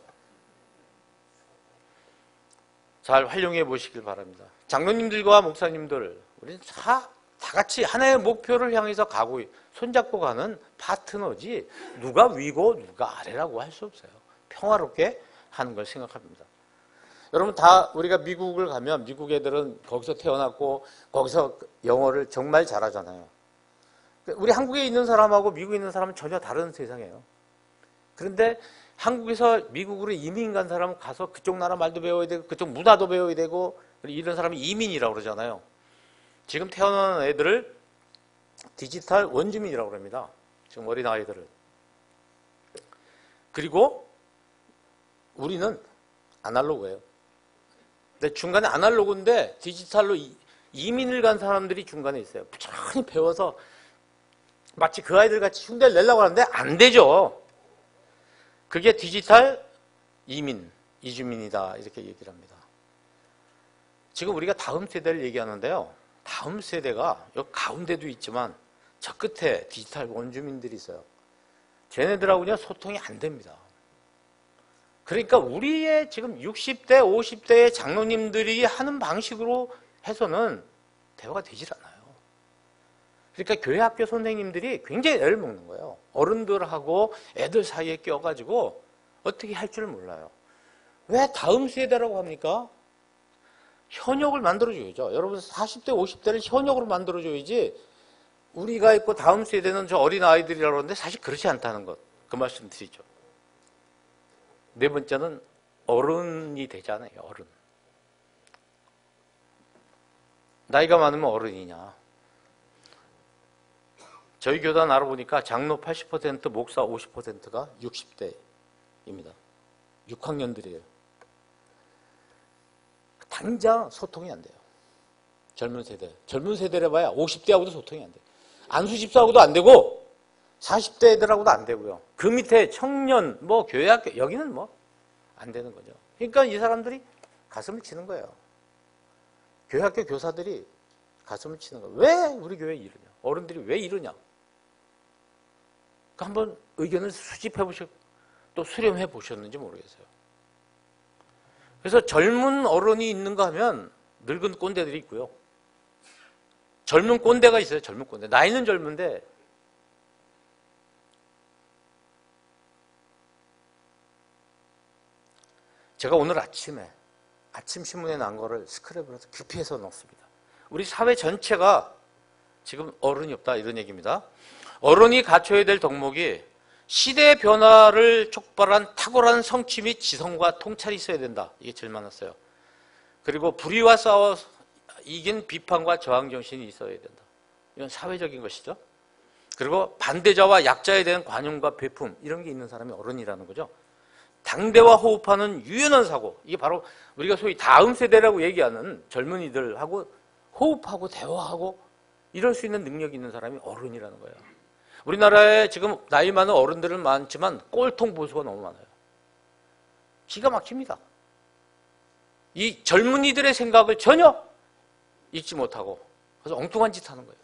잘 활용해 보시길 바랍니다. 장로님들과 목사님들, 우리는 다 같이 하나의 목표를 향해서 가고 손잡고 가는 파트너지 누가 위고 누가 아래라고 할 수 없어요. 평화롭게 하는 걸 생각합니다. 여러분 다 우리가 미국을 가면 미국 애들은 거기서 태어났고 거기서 영어를 정말 잘하잖아요. 우리 한국에 있는 사람하고 미국에 있는 사람은 전혀 다른 세상이에요. 그런데 한국에서 미국으로 이민 간 사람은 가서 그쪽 나라 말도 배워야 되고 그쪽 문화도 배워야 되고 이런 사람이 이민이라고 그러잖아요. 지금 태어난 애들을 디지털 원주민이라고 합니다. 지금 어린 아이들을. 그리고 우리는 아날로그예요. 근데 중간에 아날로그인데 디지털로 이민을 간 사람들이 중간에 있어요. 부지런히 배워서 마치 그 아이들 같이 흉내를 내려고 하는데 안 되죠. 그게 디지털 이주민이다 이렇게 얘기를 합니다. 지금 우리가 다음 세대를 얘기하는데요. 다음 세대가 여기 가운데도 있지만 저 끝에 디지털 원주민들이 있어요. 쟤네들하고는 소통이 안 됩니다. 그러니까 우리의 지금 60대, 50대의 장로님들이 하는 방식으로 해서는 대화가 되질 않아요. 그러니까 교회 학교 선생님들이 굉장히 애를 먹는 거예요. 어른들하고 애들 사이에 껴가지고 어떻게 할 줄 몰라요. 왜 다음 세대라고 합니까? 현역을 만들어줘야죠. 여러분 40대, 50대를 현역으로 만들어줘야지 우리가 있고 다음 세대는 저 어린 아이들이라고 하는데 사실 그렇지 않다는 것. 그 말씀 드리죠. 네 번째는 어른이 되잖아요. 어른. 나이가 많으면 어른이냐. 저희 교단 알아보니까 장로 80%, 목사 50%가 60대입니다. 6학년들이에요. 당장 소통이 안 돼요. 젊은 세대. 젊은 세대를 봐야 50대하고도 소통이 안 돼요. 안수 집사하고도 안 되고 40대 애들하고도 안 되고요. 그 밑에 청년, 교회학교 여기는 안 되는 거죠. 그러니까 이 사람들이 가슴을 치는 거예요. 교회학교 교사들이 가슴을 치는 거예요. 왜 우리 교회에 이러냐? 어른들이 왜 이러냐? 한번 의견을 수집해 보시고 또 수렴해 보셨는지 모르겠어요. 그래서 젊은 어른이 있는가 하면 늙은 꼰대들이 있고요. 젊은 꼰대가 있어요. 젊은 꼰대. 나이는 젊은데 제가 오늘 아침에 아침 신문에 난 거를 스크랩을 해서 급히해서 넣었습니다. 우리 사회 전체가 지금 어른이 없다 이런 얘기입니다. 어른이 갖춰야 될 덕목이 시대의 변화를 촉발한 탁월한 성취 및 지성과 통찰이 있어야 된다. 이게 제일 많았어요. 그리고 불의와 싸워 이긴 비판과 저항 정신이 있어야 된다. 이건 사회적인 것이죠. 그리고 반대자와 약자에 대한 관용과 배품 이런 게 있는 사람이 어른이라는 거죠. 당대와 호흡하는 유연한 사고, 이게 바로 우리가 소위 다음 세대라고 얘기하는 젊은이들하고 호흡하고 대화하고 이럴 수 있는 능력이 있는 사람이 어른이라는 거예요. 우리나라에 지금 나이 많은 어른들은 많지만 꼴통 보수가 너무 많아요. 기가 막힙니다. 이 젊은이들의 생각을 전혀 읽지 못하고 그래서 엉뚱한 짓 하는 거예요.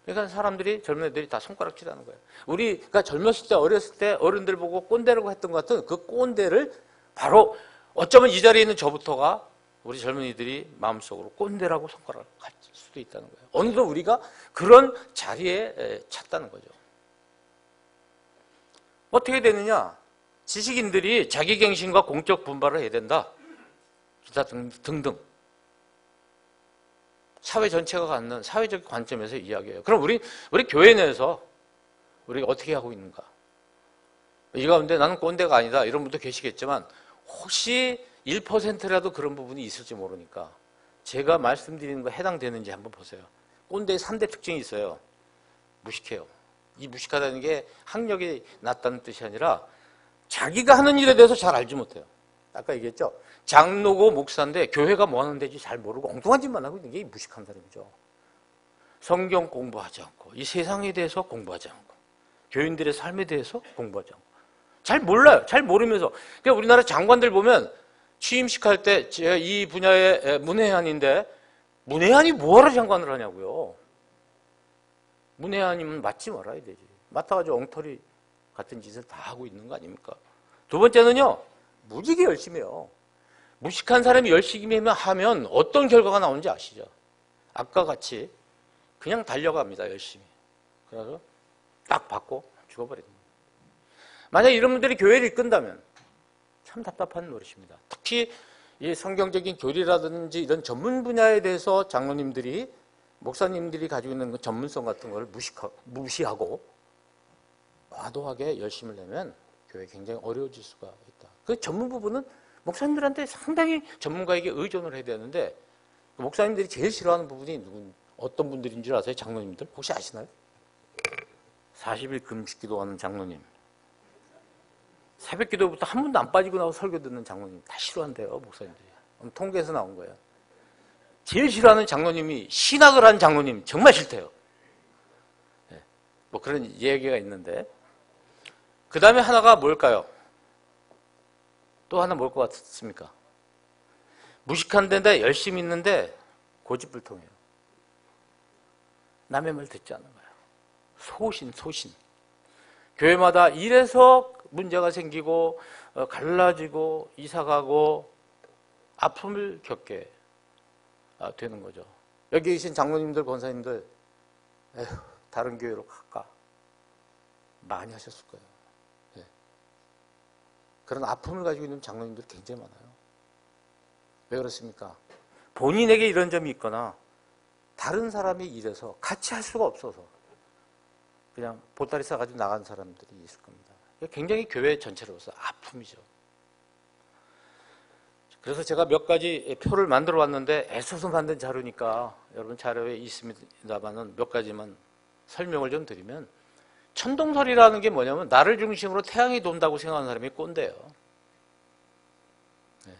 그러니까 사람들이, 젊은 애들이 다 손가락질하는 거예요. 우리가 젊었을 때, 어렸을 때 어른들 보고 꼰대라고 했던 것 같은 그 꼰대를 바로 어쩌면 이 자리에 있는 저부터가 우리 젊은이들이 마음속으로 꼰대라고 손가락을 갈 수도 있다는 거예요. 어느덧 우리가 그런 자리에 찼다는 거죠. 어떻게 되느냐? 지식인들이 자기갱신과 공적 분발을 해야 된다. 기타 등등. 사회 전체가 갖는 사회적 관점에서 이야기해요. 그럼 우리 교회 내에서 우리가 어떻게 하고 있는가? 이 가운데 나는 꼰대가 아니다 이런 분도 계시겠지만 혹시 1%라도 그런 부분이 있을지 모르니까 제가 말씀드리는 거 해당되는지 한번 보세요. 꼰대의 3대 특징이 있어요. 무식해요. 이 무식하다는 게 학력이 낮다는 뜻이 아니라 자기가 하는 일에 대해서 잘 알지 못해요. 아까 얘기했죠. 장로고 목사인데 교회가 뭐 하는 데인지 잘 모르고 엉뚱한 짓만 하고 있는 게 무식한 사람이죠. 성경 공부하지 않고 이 세상에 대해서 공부하지 않고 교인들의 삶에 대해서 공부하지 않고 잘 몰라요. 잘 모르면서. 그러니까 우리나라 장관들 보면 취임식 할 때 이 분야의 문외한인데 문외한이 뭐하러 장관을 하냐고요. 문외한이면 맡지 말아야 되지. 맡아가지고 엉터리 같은 짓을 다 하고 있는 거 아닙니까? 두 번째는요. 무지개 열심히 해요. 무식한 사람이 열심히 하면 어떤 결과가 나오는지 아시죠? 아까 같이 그냥 달려갑니다. 열심히. 그래서 딱 받고 죽어버립니다. 만약 이런 분들이 교회를 이끈다면 참 답답한 노릇입니다. 특히 이 성경적인 교리라든지 이런 전문 분야에 대해서 장로님들이 목사님들이 가지고 있는 그 전문성 같은 걸 무시하고 과도하게 열심을 내면 교회 굉장히 어려워질 수가 있다. 그 전문 부분은 목사님들한테 상당히 전문가에게 의존을 해야 되는데 목사님들이 제일 싫어하는 부분이 어떤 분들인 줄 아세요? 장로님들? 혹시 아시나요? 40일 금식 기도하는 장로님. 새벽 기도부터 한 번도 안 빠지고 나서 설교 듣는 장로님 다 싫어한대요. 목사님들이. 통계에서 나온 거예요. 제일 싫어하는 장로님이 신학을 한 장로님 정말 싫대요. 네. 뭐 그런 얘기가 있는데 그 다음에 하나가 뭘까요? 또 하나 뭘 것 같습니까? 무식한 데인데 열심히 있는데 고집불통이에요. 남의 말 듣지 않는 거예요. 소신. 교회마다 이래서 문제가 생기고 갈라지고 이사가고 아픔을 겪게 되는 거죠. 여기 계신 장로님들, 권사님들 에휴, 다른 교회로 갈까? 많이 하셨을 거예요. 네. 그런 아픔을 가지고 있는 장로님들이 굉장히 많아요. 왜 그렇습니까? 본인에게 이런 점이 있거나 다른 사람이 이래서 같이 할 수가 없어서 그냥 보따리 싸가지고 나간 사람들이 있을 겁니다. 굉장히 교회 전체로서 아픔이죠. 그래서 제가 몇 가지 표를 만들어 왔는데 애써서 만든 자료니까 여러분 자료에 있습니다만은 몇 가지만 설명을 좀 드리면 천동설이라는 게 뭐냐면 나를 중심으로 태양이 돈다고 생각하는 사람이 꼰대예요. 네.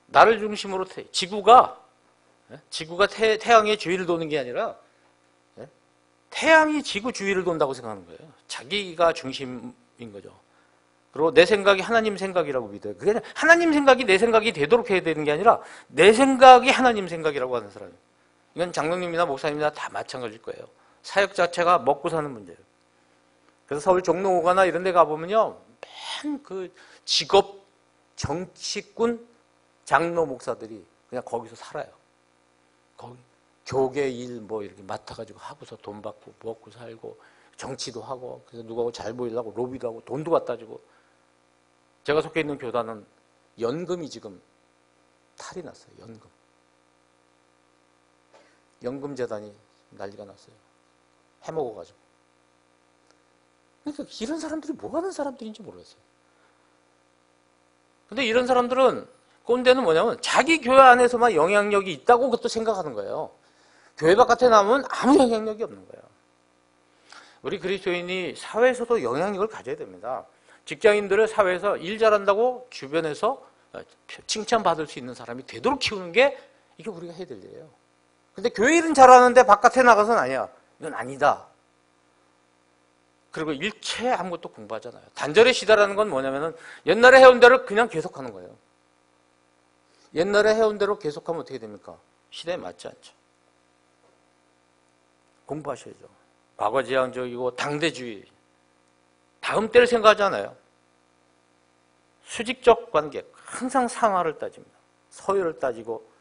나를 중심으로 지구가 태양의 주위를 도는 게 아니라 태양이 지구 주위를 돈다고 생각하는 거예요. 자기가 중심인 거죠. 그리고 내 생각이 하나님 생각이라고 믿어요. 그게 하나님 생각이 내 생각이 되도록 해야 되는 게 아니라 내 생각이 하나님 생각이라고 하는 사람이에요. 이건 장로님이나 목사님이나 다 마찬가지일 거예요. 사역 자체가 먹고 사는 문제예요. 그래서 서울 종로 5가나 이런 데 가보면요. 맨 그 직업, 정치꾼, 장로 목사들이 그냥 거기서 살아요. 거기. 교계 일 뭐 이렇게 맡아가지고 하고서 돈 받고 먹고 살고 정치도 하고 그래서 누구하고 잘 보이려고 로비도 하고 돈도 갖다 주고 제가 속해 있는 교단은 연금이 지금 탈이 났어요. 연금 재단이 난리가 났어요. 해먹어가지고. 그러니까 이런 사람들이 뭐 하는 사람들인지 모르겠어요. 근데 이런 사람들은 꼰대는 뭐냐면 자기 교회 안에서만 영향력이 있다고 그것도 생각하는 거예요. 교회 바깥에 나오면 아무 영향력이 없는 거예요. 우리 그리스도인이 사회에서도 영향력을 가져야 됩니다. 직장인들을 사회에서 일 잘한다고 주변에서 칭찬받을 수 있는 사람이 되도록 키우는 게 이게 우리가 해야 될 일이에요. 근데 교회 일은 잘하는데 바깥에 나가서는 아니야. 이건 아니다. 그리고 일체 아무것도 공부하잖아요. 단절의 시대라는 건 뭐냐면은 옛날에 해온 대로 그냥 계속하는 거예요. 옛날에 해온 대로 계속하면 어떻게 됩니까? 시대에 맞지 않죠. 공부하셔야죠. 과거지향적이고 당대주의. 다음 때를 생각하지 않아요. 수직적 관계. 항상 상하를 따집니다. 서열을 따지고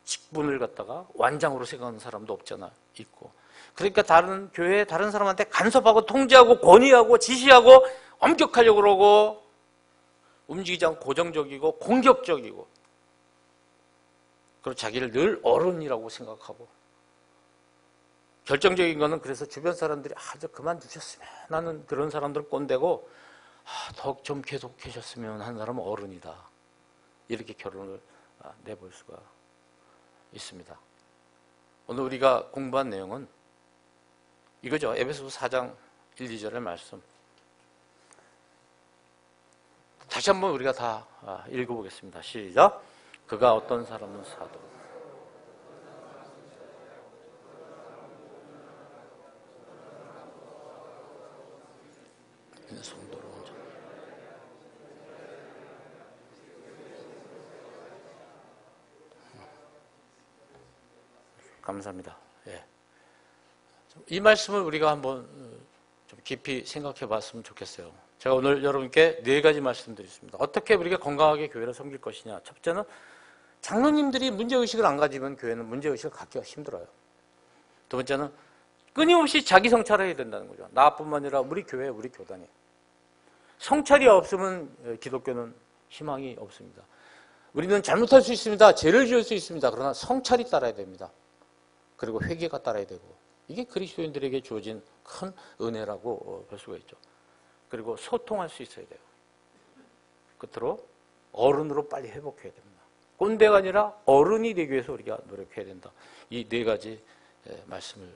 직분을 갖다가 완장으로 생각하는 사람도 없잖아. 있고. 그러니까 다른 교회에 다른 사람한테 간섭하고 통제하고 권위하고 지시하고 엄격하려고 그러고 움직이지 않고 고정적이고 공격적이고 그리고 자기를 늘 어른이라고 생각하고 결정적인 거는 그래서 주변 사람들이 저 그만두셨으면 하는 그런 사람들 꼰대고 더 좀 계속 계셨으면 하는 사람은 어른이다. 이렇게 결론을 내볼 수가 있습니다. 오늘 우리가 공부한 내용은 이거죠. 에베소서 4장 1, 2절의 말씀. 다시 한번 우리가 다 읽어보겠습니다. 시작. 그가 어떤 사람은 사도. 성도로 온전. 감사합니다. 예. 이 말씀을 우리가 한번 좀 깊이 생각해 봤으면 좋겠어요. 제가 오늘 여러분께 4가지 말씀드리겠습니다. 어떻게 우리가 건강하게 교회를 섬길 것이냐. 첫째는 장로님들이 문제의식을 안 가지면 교회는 문제의식을 갖기가 힘들어요. 두 번째는 끊임없이 자기 성찰해야 된다는 거죠. 나뿐만 아니라 우리 교회, 우리 교단이. 성찰이 없으면 기독교는 희망이 없습니다. 우리는 잘못할 수 있습니다. 죄를 지을 수 있습니다. 그러나 성찰이 따라야 됩니다. 그리고 회개가 따라야 되고 이게 그리스도인들에게 주어진 큰 은혜라고 볼 수가 있죠. 그리고 소통할 수 있어야 돼요. 끝으로 어른으로 빨리 회복해야 됩니다. 꼰대가 아니라 어른이 되기 위해서 우리가 노력해야 된다. 이 4가지 말씀을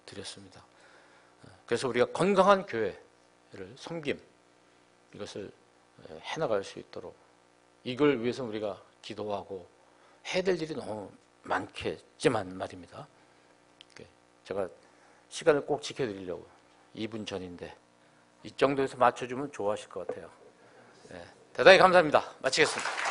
드렸습니다. 그래서 우리가 건강한 교회를 섬김 이것을 해나갈 수 있도록 이걸 위해서 우리가 기도하고 해야 될 일이 너무 많겠지만 말입니다. 제가 시간을 꼭 지켜드리려고 2분 전인데 이 정도에서 맞춰주면 좋아하실 것 같아요. 대단히 감사합니다. 마치겠습니다.